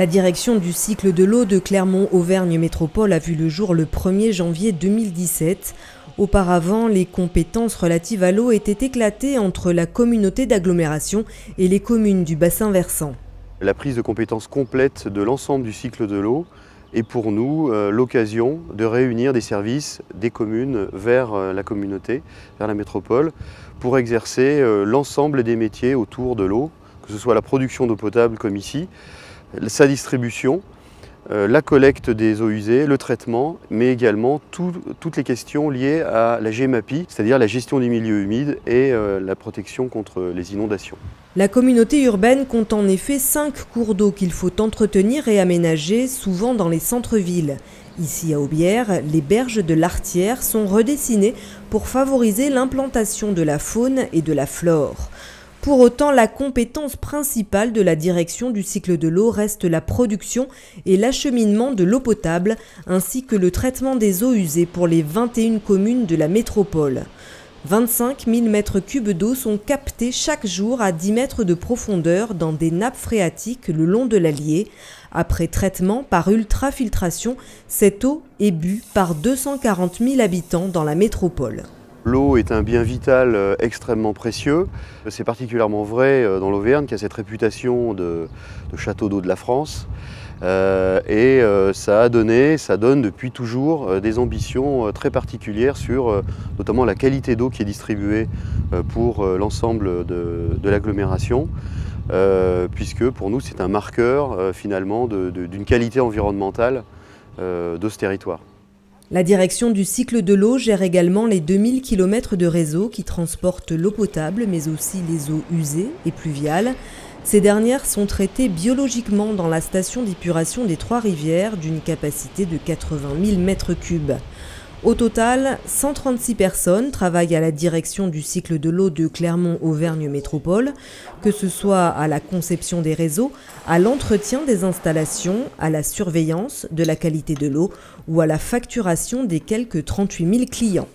La direction du cycle de l'eau de Clermont-Auvergne Métropole a vu le jour le 1er janvier 2017. Auparavant, les compétences relatives à l'eau étaient éclatées entre la communauté d'agglomération et les communes du bassin versant. La prise de compétence complète de l'ensemble du cycle de l'eau est pour nous l'occasion de réunir des services des communes vers la communauté, vers la métropole, pour exercer l'ensemble des métiers autour de l'eau, que ce soit la production d'eau potable comme ici, sa distribution, la collecte des eaux usées, le traitement, mais également toutes les questions liées à la GEMAPI, c'est-à-dire la gestion des milieux humides et la protection contre les inondations. La communauté urbaine compte en effet 5 cours d'eau qu'il faut entretenir et aménager, souvent dans les centres-villes. Ici à Aubière, les berges de l'Artière sont redessinées pour favoriser l'implantation de la faune et de la flore. Pour autant, la compétence principale de la direction du cycle de l'eau reste la production et l'acheminement de l'eau potable, ainsi que le traitement des eaux usées pour les 21 communes de la métropole. 25 000 mètres cubes d'eau sont captés chaque jour à 10 mètres de profondeur dans des nappes phréatiques le long de l'Allier. Après traitement par ultrafiltration, cette eau est bue par 240 000 habitants dans la métropole. L'eau est un bien vital extrêmement précieux. C'est particulièrement vrai dans l'Auvergne qui a cette réputation de château d'eau de la France. Ça donne depuis toujours des ambitions très particulières sur notamment la qualité d'eau qui est distribuée pour l'ensemble de l'agglomération, puisque pour nous c'est un marqueur finalement d'une qualité environnementale de ce territoire. La direction du cycle de l'eau gère également les 2000 km de réseau qui transportent l'eau potable, mais aussi les eaux usées et pluviales. Ces dernières sont traitées biologiquement dans la station d'épuration des Trois-Rivières d'une capacité de 80 000 m3. Au total, 136 personnes travaillent à la direction du cycle de l'eau de Clermont-Auvergne Métropole, que ce soit à la conception des réseaux, à l'entretien des installations, à la surveillance de la qualité de l'eau ou à la facturation des quelques 38 000 clients.